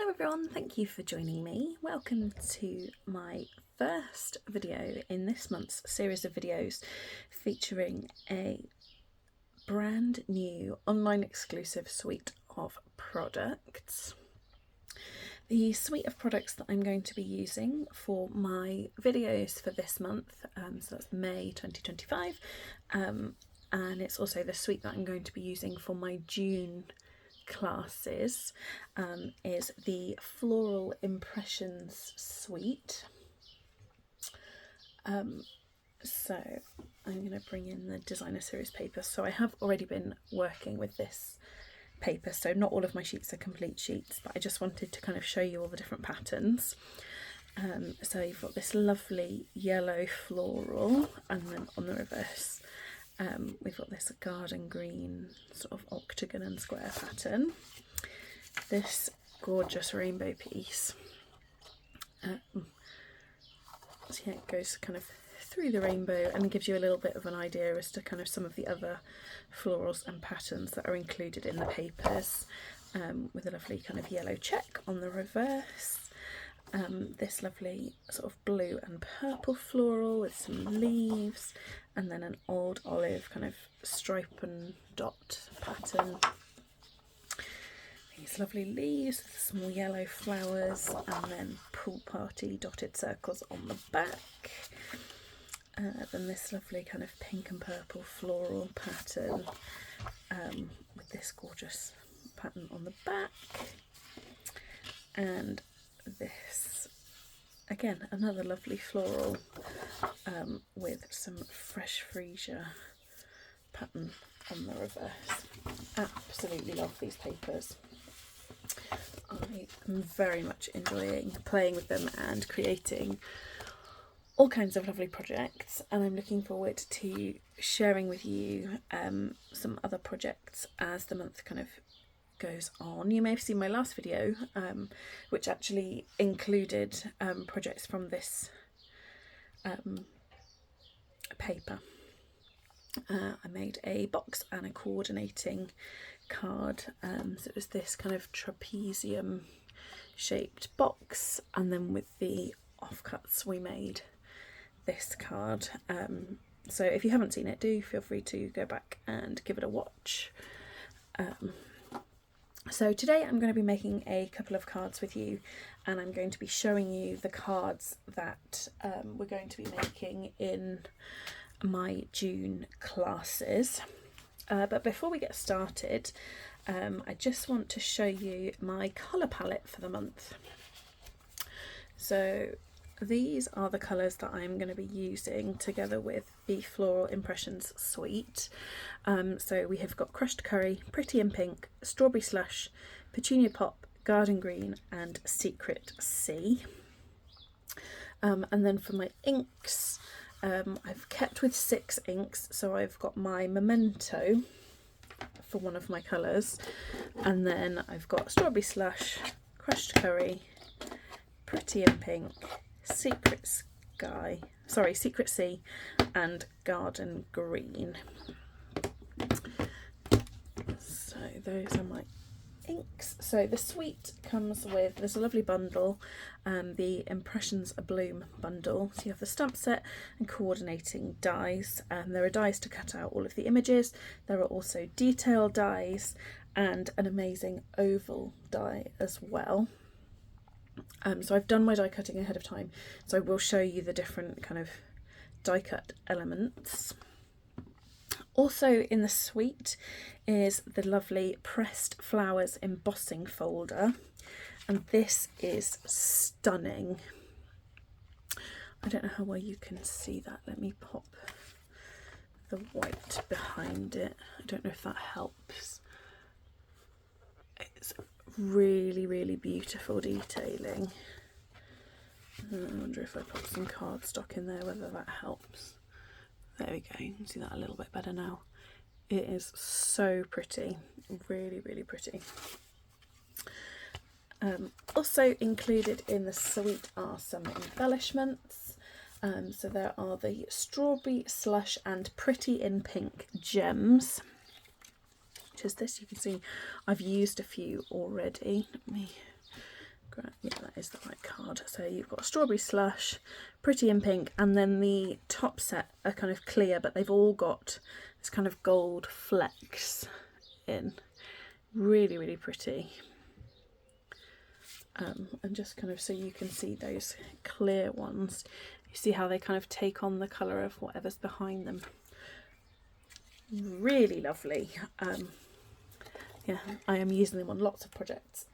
Hello everyone, thank you for joining me. Welcome to my first video in this month's series of videos featuring a brand new online exclusive suite of products. The suite of products that I'm going to be using for my videos for this month, so that's May 2025, and it's also the suite that I'm going to be using for my June classes, is the Floral Impressions suite. So I'm going to bring in the designer series paper. So I have already been working with this paper, so not all of my sheets are complete sheets, but I just wanted to kind of show you all the different patterns. So you've got this lovely yellow floral, and then on the reverse we've got this garden green sort of octagon and square pattern, this gorgeous rainbow piece. So yeah, it goes kind of through the rainbow and gives you a little bit of an idea as to kind of some of the other florals and patterns that are included in the papers, with a lovely kind of yellow check on the reverse. This lovely sort of blue and purple floral with some leaves, and then an old olive kind of stripe and dot pattern. These lovely leaves with small yellow flowers, and then pool party dotted circles on the back. Then this lovely kind of pink and purple floral pattern, with this gorgeous pattern on the back, and this again another lovely floral, with some fresh freesia pattern on the reverse. Absolutely love these papers. I am very much enjoying playing with them and creating all kinds of lovely projects, and I'm looking forward to sharing with you some other projects as the month kind of goes on. You may have seen my last video, which actually included projects from this paper. I made a box and a coordinating card, so it was this kind of trapezium shaped box, and then with the offcuts we made this card. So if you haven't seen it, do feel free to go back and give it a watch. So today I'm going to be making a couple of cards with you, and I'm going to be showing you the cards that we're going to be making in my June classes. But before we get started, I just want to show you my colour palette for the month. So these are the colours that I'm going to be using together with the Floral Impressions suite. So we have got Crushed Curry, Pretty in Pink, Strawberry Slush, Petunia Pop, Garden Green and Secret Sea. And then for my inks, I've kept with 6 inks, so I've got my Memento for one of my colours, and then I've got Strawberry Slush, Crushed Curry, Pretty in Pink, Secret Sea and Garden Green. So those are my inks. So the suite comes with, there's a lovely bundle, the Impressions A Bloom bundle. So you have the stamp set and coordinating dies. There are dies to cut out all of the images. There are also detail dies and an amazing oval die as well. So I've done my die cutting ahead of time, so I will show you the different kind of die cut elements. Also in the suite is the lovely Pressed Flowers embossing folder, and this is stunning. I don't know how well you can see that. Let me pop the white behind it. I don't know if that helps. It's really beautiful detailing. I wonder if I put some cardstock in there whether that helps. There we go, you can see that a little bit better now. It is so pretty, really pretty. Also included in the suite are some embellishments. So there are the Strawberry Slush and Pretty in Pink gems, which is this. You can see I've used a few already. Let me Yeah, that is the right card. So you've got Strawberry Slush, Pretty in Pink, and then the top set are kind of clear, but they've all got this kind of gold flecks in. Really, really pretty. And just kind of so you can see those clear ones. You see how they kind of take on the colour of whatever's behind them. Really lovely. Yeah, I am using them on lots of projects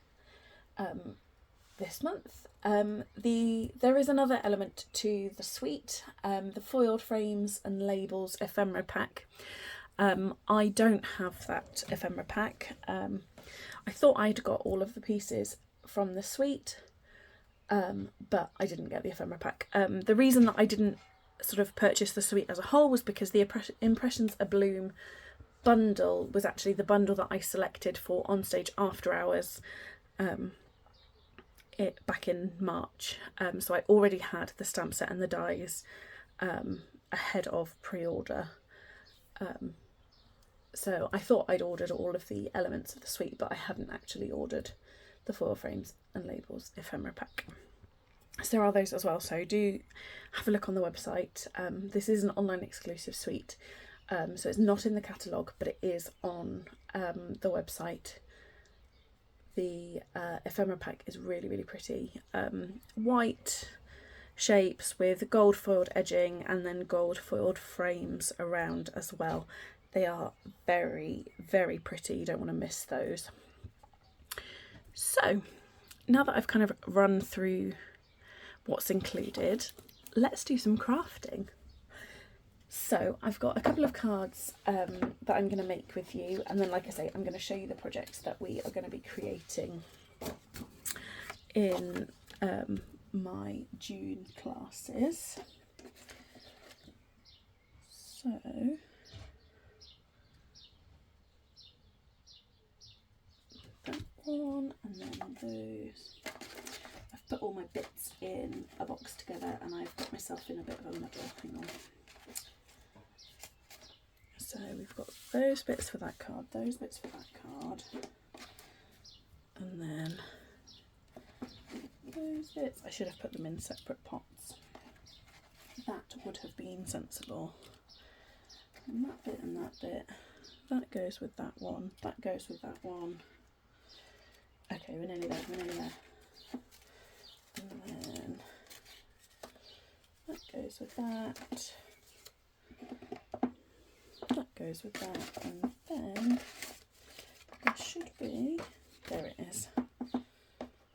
this month. There is another element to the suite, the foiled frames and labels ephemera pack. I don't have that ephemera pack. I thought I'd got all of the pieces from the suite, but I didn't get the ephemera pack. The reason that I didn't sort of purchase the suite as a whole was because the Impressions A Bloom bundle was actually the bundle that I selected for Onstage After Hours back in March. So I already had the stamp set and the dies ahead of pre-order. So I thought I'd ordered all of the elements of the suite, but I hadn't actually ordered the foil frames and labels ephemera pack. So there are those as well, so do have a look on the website. This is an online exclusive suite, so it's not in the catalogue, but it is on the website. The ephemera pack is really, really pretty. White shapes with gold foiled edging and then gold foiled frames around as well. They are very, very pretty. You don't want to miss those. So now that I've kind of run through what's included, let's do some crafting. So I've got a couple of cards that I'm going to make with you, and then, like I say, I'm going to show you the projects that we are going to be creating in my June classes. So that one, and then those. I've put all my bits in a box together, and I've got myself in a bit of a muddle. Hang on. So we've got those bits for that card, those bits for that card, and then those bits. I should have put them in separate pots. That would have been sensible. And that bit and that bit. That goes with that one. That goes with that one. Okay, we're nearly there, we're nearly there. And then that goes with that. That goes with that, and then there should be, there it is,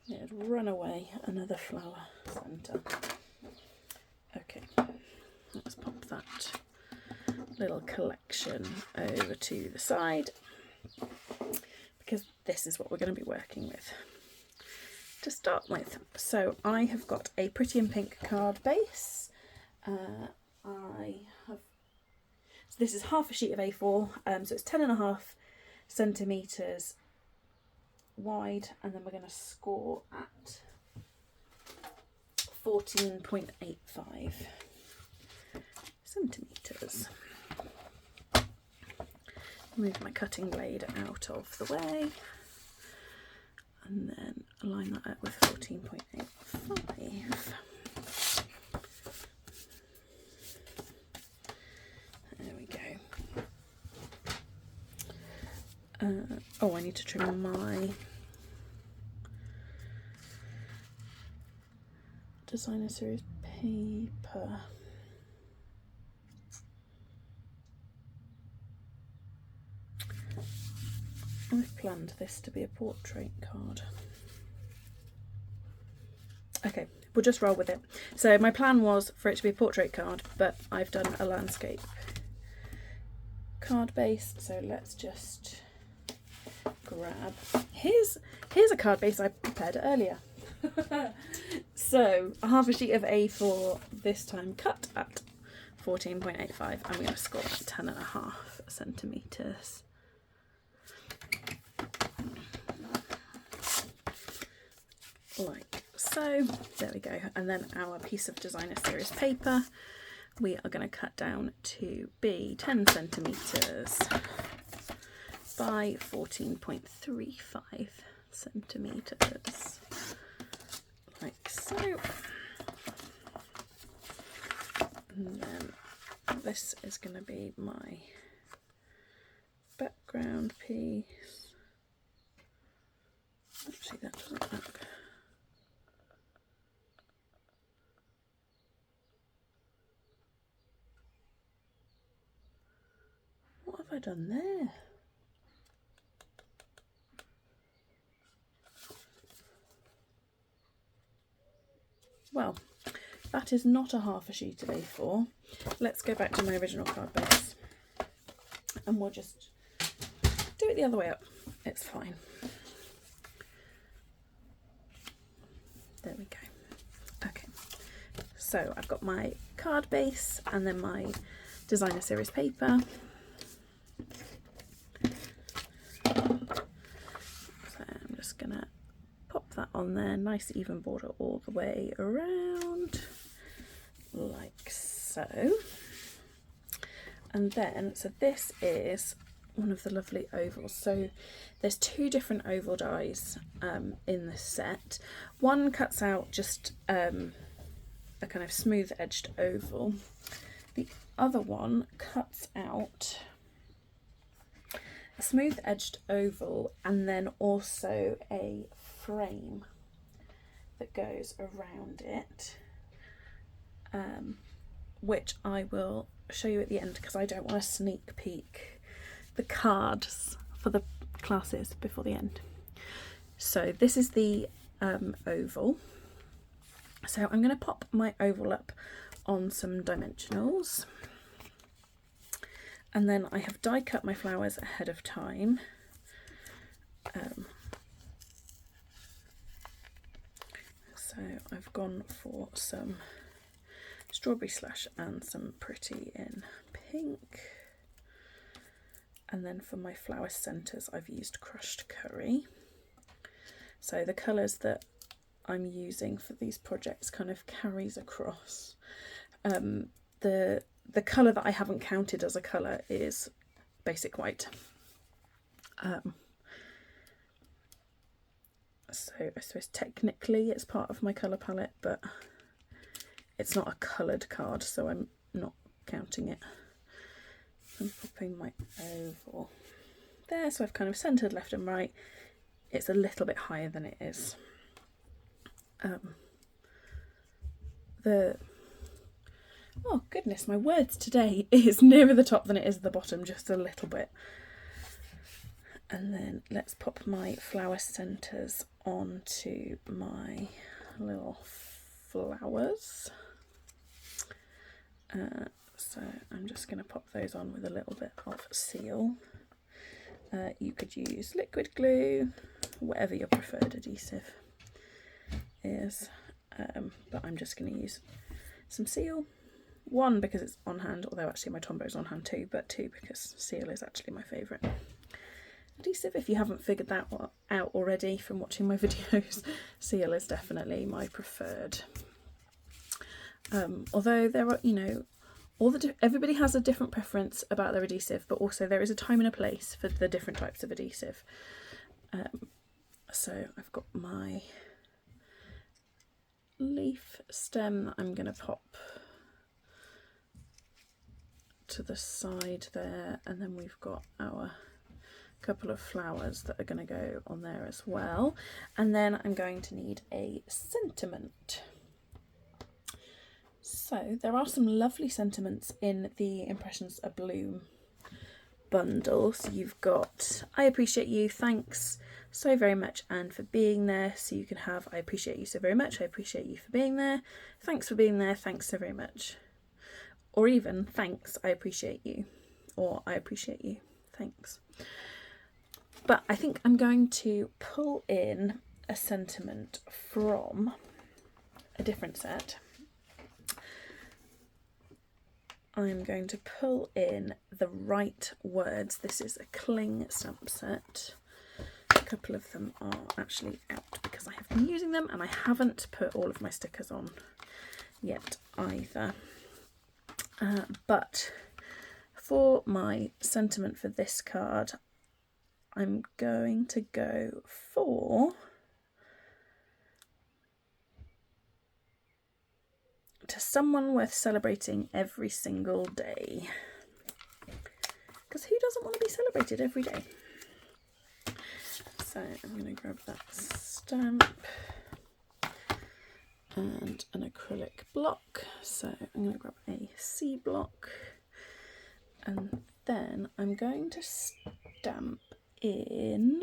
it had run away, another flower centre. Okay, let's pop that little collection over to the side, because this is what we're going to be working with to start with. So I have got a Pretty in Pink card base. This is half a sheet of A4, so it's 10.5 centimetres wide, and then we're going to score at 14.85 centimetres. Move my cutting blade out of the way, and then line that up with 14.85. Oh, I need to trim my designer series paper. I've planned this to be a portrait card. Okay, we'll just roll with it. So my plan was for it to be a portrait card, but I've done a landscape card base, so let's just grab, here's a card base I prepared earlier. So a half a sheet of A4, this time cut at 14.85. I'm going to score at 10.5 centimetres. Like so, there we go. And then our piece of designer series paper, we are going to cut down to be 10 centimetres by 14.35 centimetres. so. And then this is going to be my background piece. Actually, that doesn't look. What have I done there? Well, that is not a half a sheet of A4. Let's go back to my original card base and we'll just do it the other way up. It's fine. There we go. Okay, so I've got my card base and then my designer series paper. So I'm just gonna pop that on there, nice even border all the way around, like so. And then, so this is one of the lovely ovals. So there's two different oval dies in this set. One cuts out just a kind of smooth edged oval. The other one cuts out a smooth edged oval and then also a frame that goes around it, which I will show you at the end because I don't want to sneak peek the cards for the classes before the end. So this is the oval. So I'm going to pop my oval up on some dimensionals, and then I have die cut my flowers ahead of time. So I've gone for some strawberry slush and some pretty in pink. And then for my flower centres, I've used crushed curry. So the colours that I'm using for these projects kind of carries across. The colour that I haven't counted as a colour is basic white. So I suppose technically it's part of my colour palette, but it's not a coloured card, so I'm not counting it. I'm popping my oval there, so I've kind of centred left and right. It's a little bit higher than it is. Oh goodness, my words today is nearer the top than it is the bottom, just a little bit. And then let's pop my flower centres onto my little flowers. So I'm just going to pop those on with a little bit of seal. You could use liquid glue, whatever your preferred adhesive is, but I'm just going to use some seal. One, because it's on hand, although actually my Tombow on hand too, but two, because seal is actually my favourite adhesive. If you haven't figured that out already from watching my videos, seal is definitely my preferred. Although there are, you know, everybody has a different preference about their adhesive, but also there is a time and a place for the different types of adhesive. So I've got my leaf stem that I'm going to pop to the side there, and then we've got our couple of flowers that are going to go on there as well. And then I'm going to need a sentiment. So there are some lovely sentiments in the Impressions A Bloom bundle. So you've got I appreciate you, thanks so very much and for being there. So you can have I appreciate you so very much, I appreciate you for being there, thanks for being there, thanks so very much. Or even thanks, I appreciate you, or I appreciate you, thanks. But I think I'm going to pull in a sentiment from a different set. I'm going to pull in the right words. This is a Cling stamp set. A couple of them are actually out because I have been using them and I haven't put all of my stickers on yet either. But for my sentiment for this card, I'm going to go for to someone worth celebrating every single day. Because who doesn't want to be celebrated every day? So I'm going to grab that stamp and an acrylic block. So I'm going to grab a C block, and then I'm going to stamp in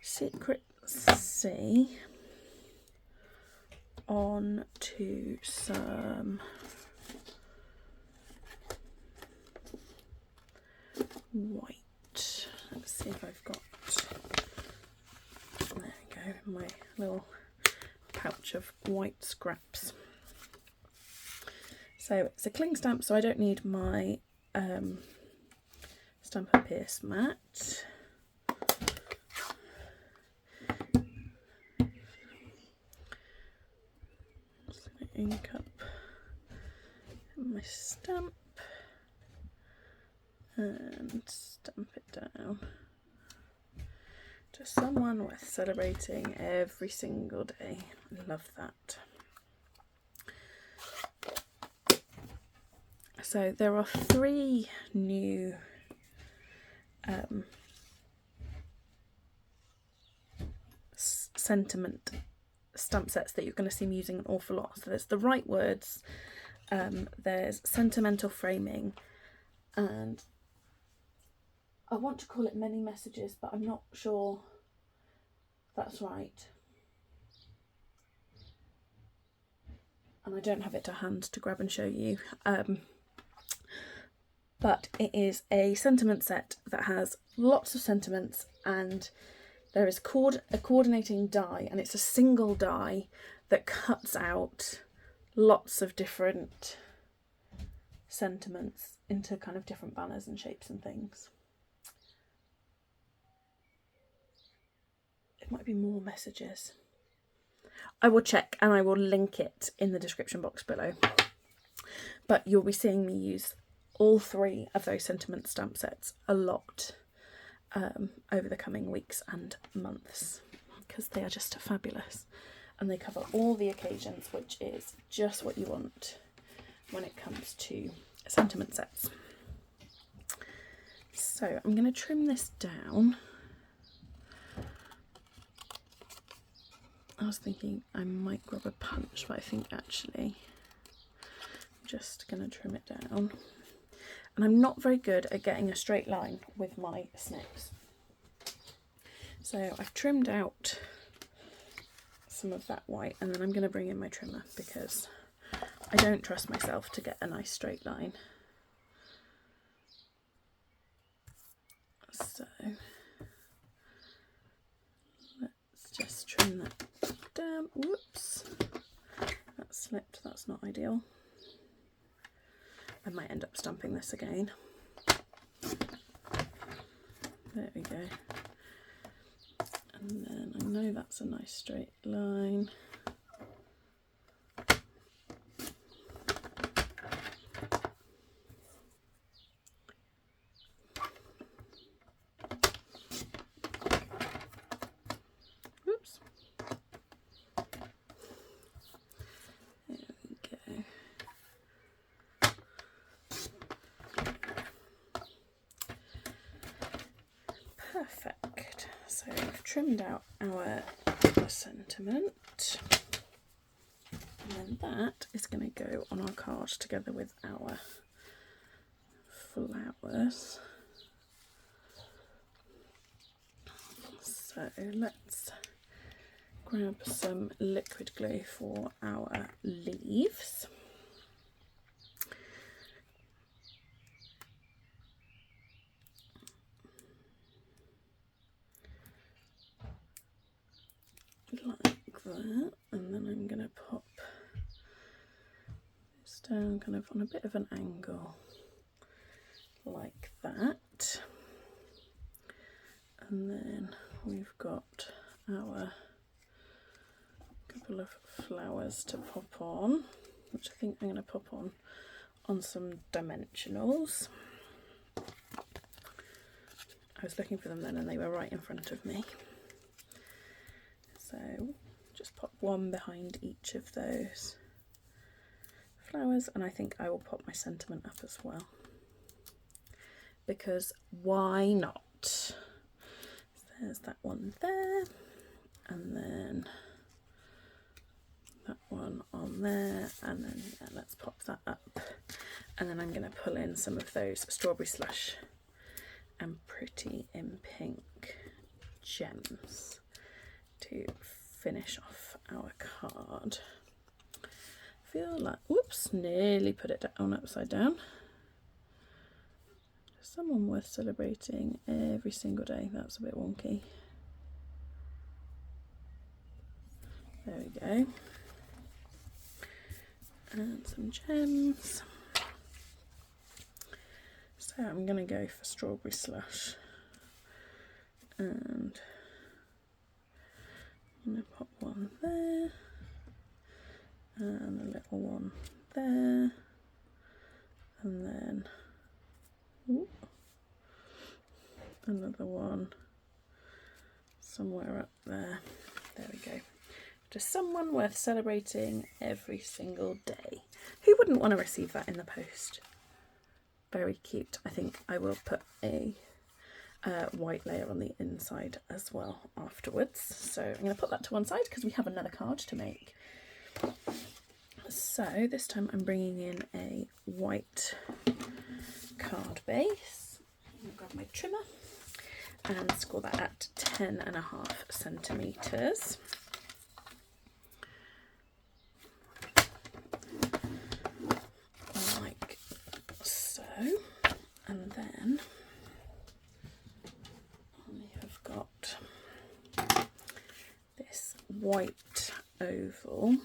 Secret C onto some white. Let's see if I've got, there we go, my little pouch of white scraps. So it's a cling stamp, so I don't need my Stampin' Pierce mat. So ink up my stamp and stamp it down to someone worth celebrating every single day. I love that. So there are 3 new sentiment stamp sets that you're going to see me using an awful lot. So there's the Right Words, there's Sentimental Framing, and I want to call it Many Messages, but I'm not sure that's right. And I don't have it to hand to grab and show you. But it is a sentiment set that has lots of sentiments, and there is a coordinating die, and it's a single die that cuts out lots of different sentiments into kind of different banners and shapes and things. It might be more messages. I will check and I will link it in the description box below. But you'll be seeing me use all 3 of those sentiment stamp sets a lot over the coming weeks and months, because they are just fabulous and they cover all the occasions, which is just what you want when it comes to sentiment sets. So I'm going to trim this down. I was thinking I might grab a punch, but I think actually I'm just going to trim it down. And I'm not very good at getting a straight line with my snips. So I've trimmed out some of that white, and then I'm going to bring in my trimmer because I don't trust myself to get a nice straight line. So let's just trim that down. Whoops, that slipped, that's not ideal. I might end up stamping this again. There we go. And then I know that's a nice straight line. Oops. There we go. Perfect. So I've trimmed out our sentiment, and then that is going to go on our card together with our flowers. So let's grab some liquid glue for our leaves. Like that, and then I'm going to pop this down kind of on a bit of an angle like that, and then we've got our couple of flowers to pop on, which I think I'm going to pop on some dimensionals. I was looking for them then and they were right in front of me. So just pop one behind each of those flowers, and I think I will pop my sentiment up as well, because why not? So there's that one there, and then that one on there, and then yeah, let's pop that up. And then I'm going to pull in some of those Strawberry Slush and Pretty in Pink gems to finish off our card. I feel like, whoops, nearly put it down upside down. Someone worth celebrating every single day. That's a bit wonky. There we go. And some gems. So I'm going to go for Strawberry Slush. And I'm going to pop one there. And a little one there. And then another one somewhere up there. There we go. Just someone worth celebrating every single day. Who wouldn't want to receive that in the post? Very cute. I think I will put a white layer on the inside as well afterwards. So I'm going to put that to one side because we have another card to make. So this time I'm bringing in a white card base. I'm going to grab my trimmer and score that at 10.5 centimetres. Like so. And then we have got this white oval,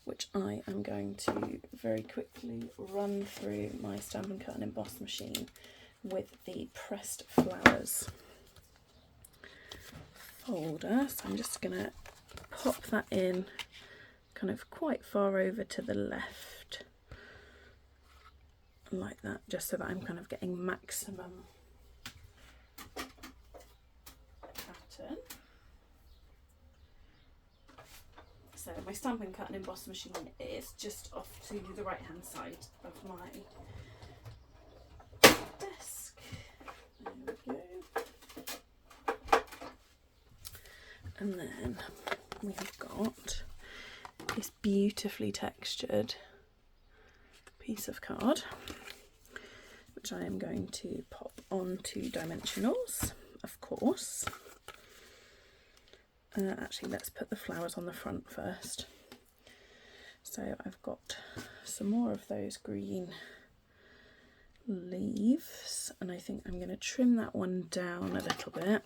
which I am going to very quickly run through my Stampin' Cut and Emboss machine with the pressed flowers folder. So I'm just going to pop that in kind of quite far over to the left, like that, just so that I'm kind of getting maximum pattern. So my Stampin' Cut and Emboss machine is just off to the right hand side of my desk. There we go. And then we have got this beautifully textured piece of card, which I am going to pop onto dimensionals, of course. Actually, let's put the flowers on the front first. So I've got some more of those green leaves, and I think I'm going to trim that one down a little bit.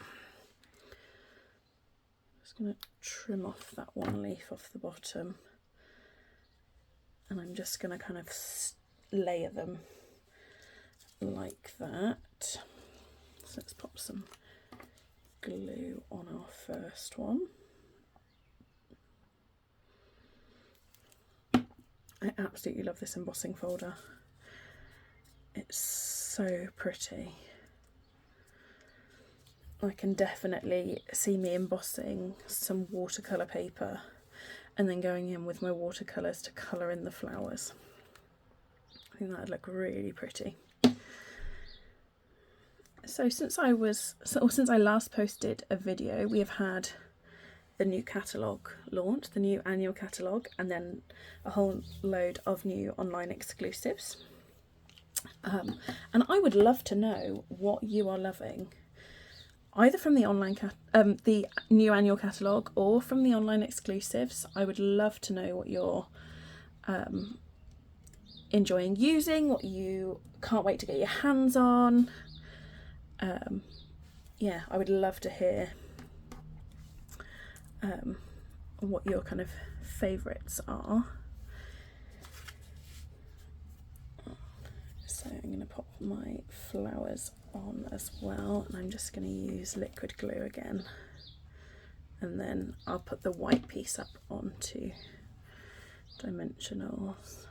Just going to trim off that one leaf off the bottom, and I'm just going to kind of layer them like that. So let's pop some glue on our first one. I absolutely love this embossing folder. It's so pretty. I can definitely see me embossing some watercolour paper and then going in with my watercolours to colour in the flowers. I think that would look really pretty. So since I last posted a video, we have had the new catalogue launch, the new annual catalogue, and then a whole load of new online exclusives. And I would love to know what you are loving, either from the online the new annual catalogue or from the online exclusives. I would love to know what you're enjoying using, what you can't wait to get your hands on. Yeah, I would love to hear what your kind of favourites are. So I'm going to pop my flowers on as well, and I'm just going to use liquid glue again, and then I'll put the white piece up onto dimensionals.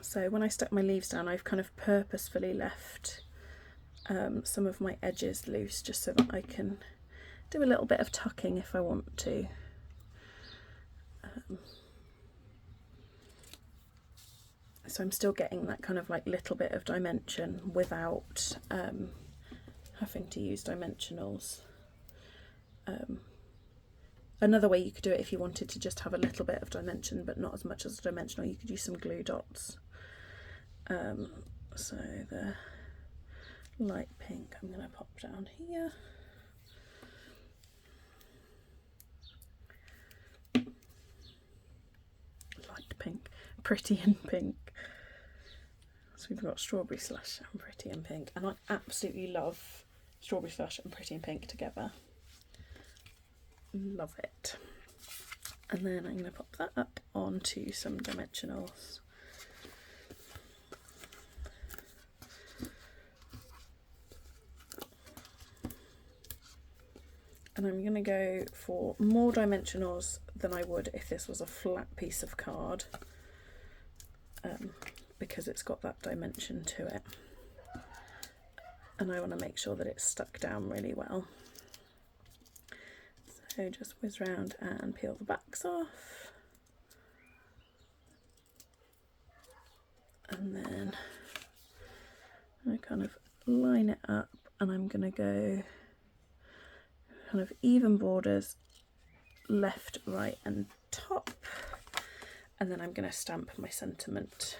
So when I stuck my leaves down, I've kind of purposefully left some of my edges loose, just so that I can do a little bit of tucking if I want to. So I'm still getting that kind of like little bit of dimension without having to use dimensionals. Another way you could do it, if you wanted to just have a little bit of dimension but not as much as a dimensional, you could use some glue dots. So the light pink I'm going to pop down here. Light pink, pretty and pink. So we've got strawberry slush and pretty and pink, and I absolutely love strawberry slush and pretty and pink together. Love it. And then I'm going to pop that up onto some dimensionals. And I'm going to go for more dimensionals than I would if this was a flat piece of card, because it's got that dimension to it. And I want to make sure that it's stuck down really well. So just whiz round and peel the backs off. And then I kind of line it up, and I'm going to go kind of even borders, left, right and top. And then I'm going to stamp my sentiment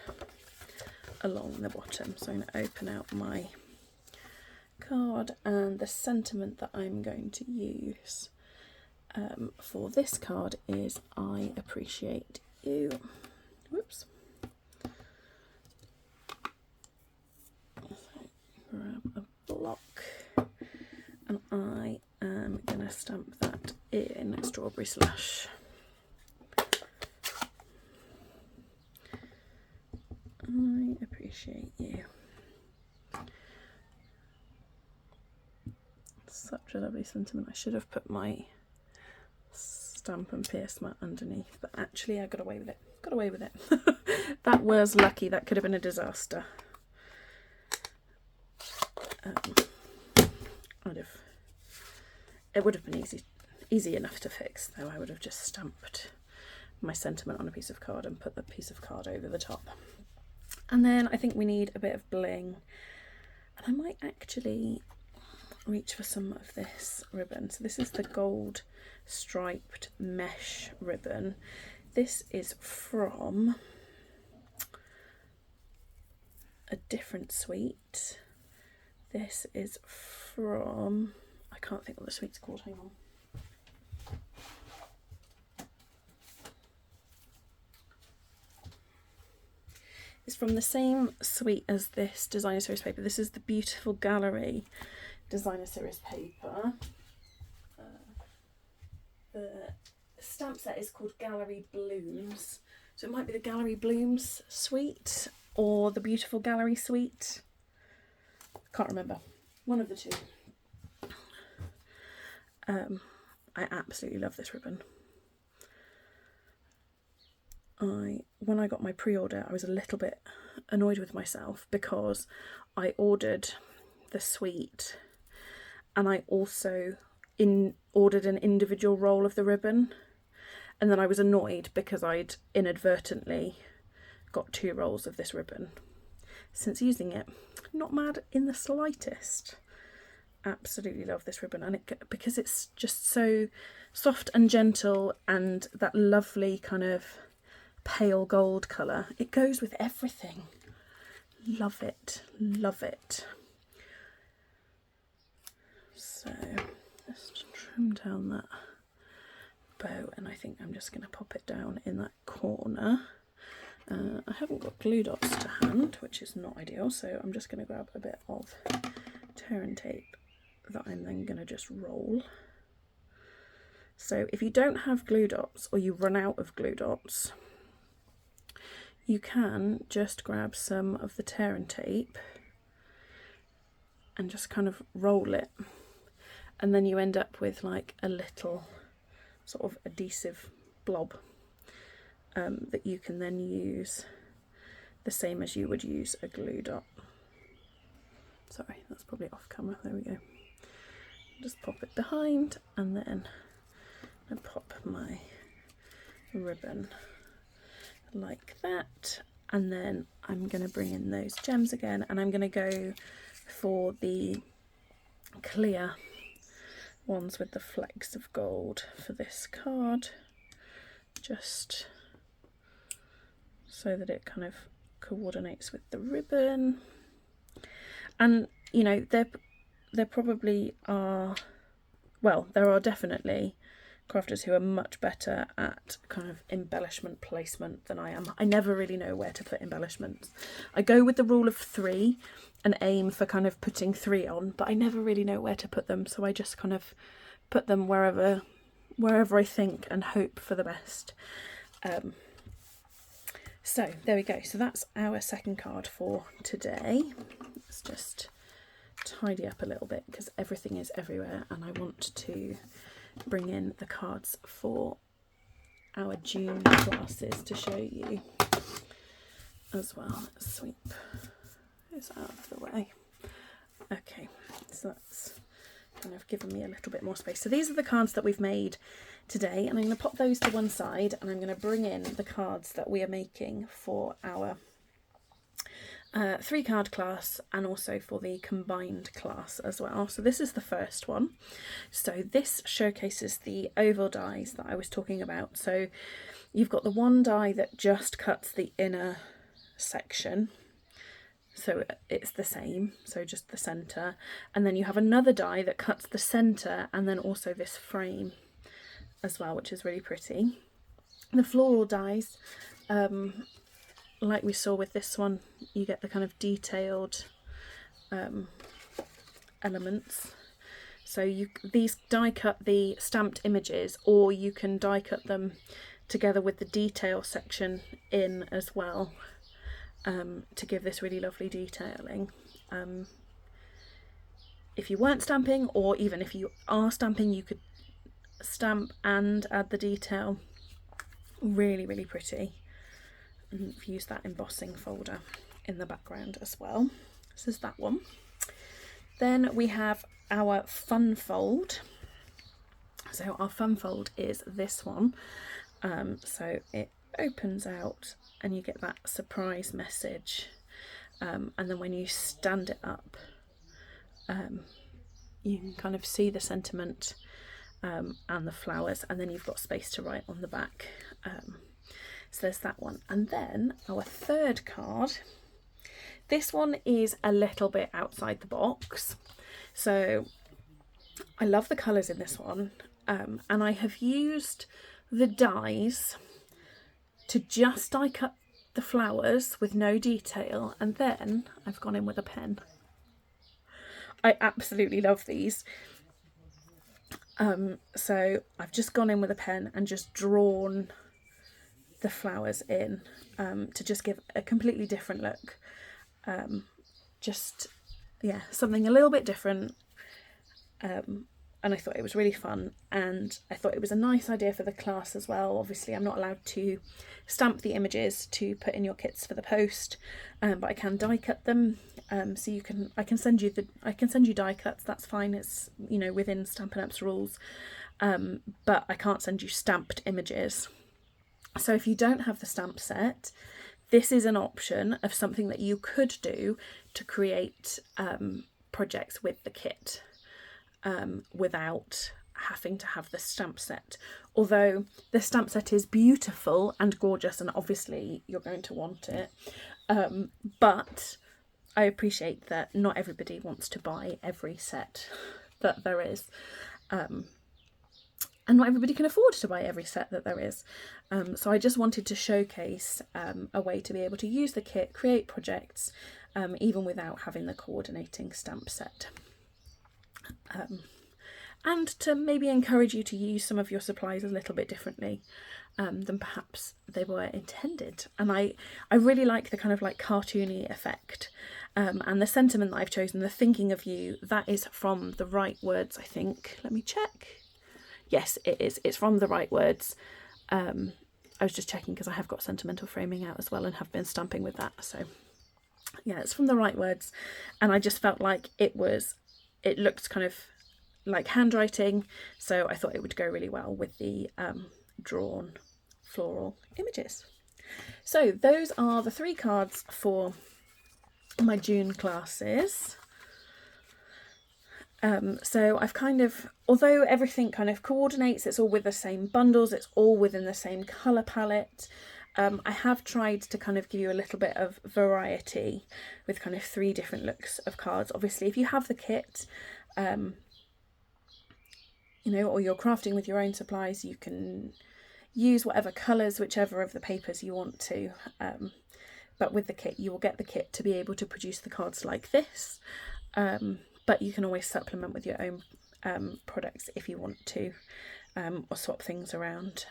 along the bottom. So I'm going to open out my card, and the sentiment that I'm going to use for this card is "I appreciate you." Whoops. So grab a block, and I am going to stamp that in strawberry slush. I appreciate you. Such a lovely sentiment. I should have put my Stampin' Pierce mat underneath, but actually I got away with it. Got away with it. That was lucky. That could have been a disaster. It would have been easy enough to fix, though. I would have just stamped my sentiment on a piece of card and put the piece of card over the top. And then I think we need a bit of bling, and I might actually reach for some of this ribbon. So this is the gold striped mesh ribbon. This is from a different suite. This is from, I can't think what the suite's called, hang on. It's from the same suite as this designer series paper. This is the Beautiful Gallery designer series paper. The stamp set is called Gallery Blooms. So it might be the Gallery Blooms suite or the Beautiful Gallery suite. Can't remember. One of the two. I absolutely love this ribbon. When I got my pre-order, I was a little bit annoyed with myself because I ordered the suite and I also ordered an individual roll of the ribbon, and then I was annoyed because I'd inadvertently got 2 rolls of this ribbon. Since using it, not mad in the slightest. Absolutely love this ribbon, and because it's just so soft and gentle and that lovely kind of pale gold colour, it goes with everything. Love it, love it. So just trim down that bow, and I think I'm just going to pop it down in that corner. I haven't got glue dots to hand, which is not ideal, so I'm just going to grab a bit of tear and tape that I'm then going to just roll. So if you don't have glue dots or you run out of glue dots, you can just grab some of the tear and tape and just kind of roll it, and then you end up with like a little sort of adhesive blob that you can then use the same as you would use a glue dot. Sorry, that's probably off camera. There we go. Just pop it behind, and then I pop my ribbon like that, and then I'm going to bring in those gems again, and I'm going to go for the clear ones with the flecks of gold for this card, just so that it kind of coordinates with the ribbon. And you know, there probably are, well, there are definitely crafters who are much better at kind of embellishment placement than I am. I never really know where to put embellishments. I go with the rule of 3 and aim for kind of putting 3 on, but I never really know where to put them, so I just kind of put them wherever I think and hope for the best. So there we go. So that's our second card for today. Let's just tidy up a little bit because everything is everywhere, and I want to bring in the cards for our June classes to show you as well. Let's sweep this out of the way. Okay, so that's kind of given me a little bit more space. So these are the cards that we've made today, and I'm going to pop those to one side, and I'm going to bring in the cards that we are making for our 3 card class, and also for the combined class as well. So this is the first one. So this showcases the oval dies that I was talking about. So you've got the one die that just cuts the inner section, so it's the same, so just the centre, and then you have another die that cuts the centre and then also this frame as well, which is really pretty. The floral dies, like we saw with this one, you get the kind of detailed elements. So these die cut the stamped images, or you can die cut them together with the detail section in as well, to give this really lovely detailing. If you weren't stamping, or even if you are stamping, you could stamp and add the detail. Really, really pretty. And I've used that embossing folder in the background as well. This is that one. Then we have our fun fold. So our fun fold is this one. So it opens out and you get that surprise message, and then when you stand it up, you can kind of see the sentiment and the flowers, and then you've got space to write on the back. So there's that one. And then our third card, this one is a little bit outside the box. So I love the colours in this one, and I have used the dies to just die cut the flowers with no detail, and then I've gone in with a pen. I absolutely love these. So I've just gone in with a pen and just drawn the flowers in, to just give a completely different look. Just, yeah, something a little bit different. And I thought it was really fun, and I thought it was a nice idea for the class as well. Obviously I'm not allowed to stamp the images to put in your kits for the post, but I can die cut them. So I can send you die cuts, that's fine, it's, you know, within Stampin' Up's rules, but I can't send you stamped images. So if you don't have the stamp set, this is an option of something that you could do to create projects with the kit, without having to have the stamp set. Although the stamp set is beautiful and gorgeous, and obviously you're going to want it, but I appreciate that not everybody wants to buy every set that there is, and not everybody can afford to buy every set that there is. So I just wanted to showcase a way to be able to use the kit, create projects, even without having the coordinating stamp set. And to maybe encourage you to use some of your supplies a little bit differently than perhaps they were intended. And I really like the kind of like cartoony effect, and the sentiment that I've chosen, the thinking of you, that is from The Right Words, I think. Let me check. Yes, it is. It's from The Right Words. I was just checking because I have got sentimental framing out as well and have been stamping with that. So Yeah, it's from the Right Words, and I just felt like it looked kind of like handwriting, so I thought it would go really well with the drawn floral images. So those are the 3 cards for my June classes. So I've kind of, although everything kind of coordinates, it's all with the same bundles, it's all within the same colour palette, I have tried to kind of give you a little bit of variety with kind of 3 different looks of cards. Obviously, if you have the kit, you know, or you're crafting with your own supplies, you can use whatever colours, whichever of the papers you want to. But with the kit, you will get the kit to be able to produce the cards like this. But you can always supplement with your own products if you want to, or swap things around.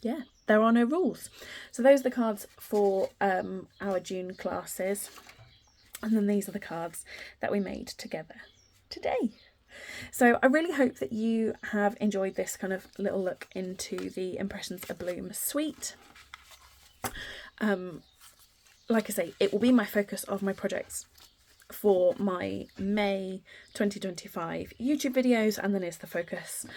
Yeah, there are no rules. So those are the cards for our June classes. And then these are the cards that we made together today. So I really hope that you have enjoyed this kind of little look into the Impressions A Bloom suite. Like I say, it will be my focus of my projects for my May 2025 YouTube videos, and then is the focus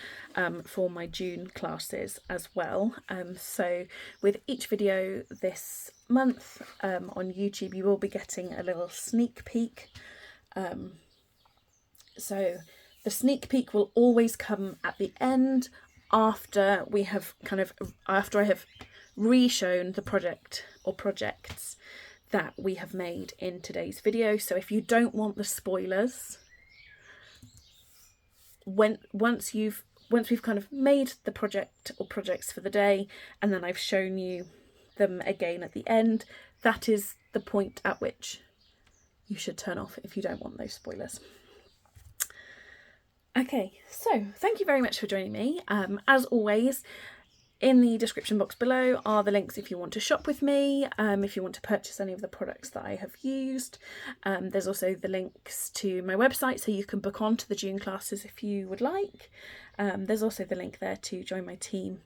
for my June classes as well. So with each video this month on YouTube, you will be getting a little sneak peek. So the sneak peek will always come at the end, after we have after I have re-shown the project or projects that we have made in today's video. So if you don't want the spoilers, once we've kind of made the project or projects for the day, and then I've shown you them again at the end, that is the point at which you should turn off if you don't want those spoilers. Okay, so thank you very much for joining me. As always, in the description box below are the links if you want to shop with me, if you want to purchase any of the products that I have used. There's also the links to my website, so you can book on to the June classes if you would like. There's also the link there to join my team,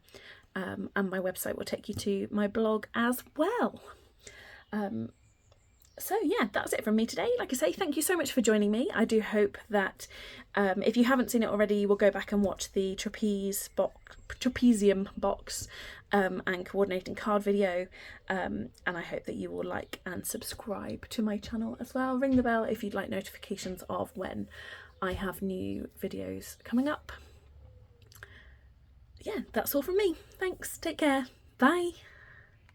and my website will take you to my blog as well. So yeah, that's it from me today. Like I say, thank you so much for joining me. I do hope that if you haven't seen it already, you will go back and watch the trapezium box and coordinating card video, and I hope that you will like and subscribe to my channel as well. Ring the bell if you'd like notifications of when I have new videos coming up. Yeah, that's all from me. Thanks, take care, bye.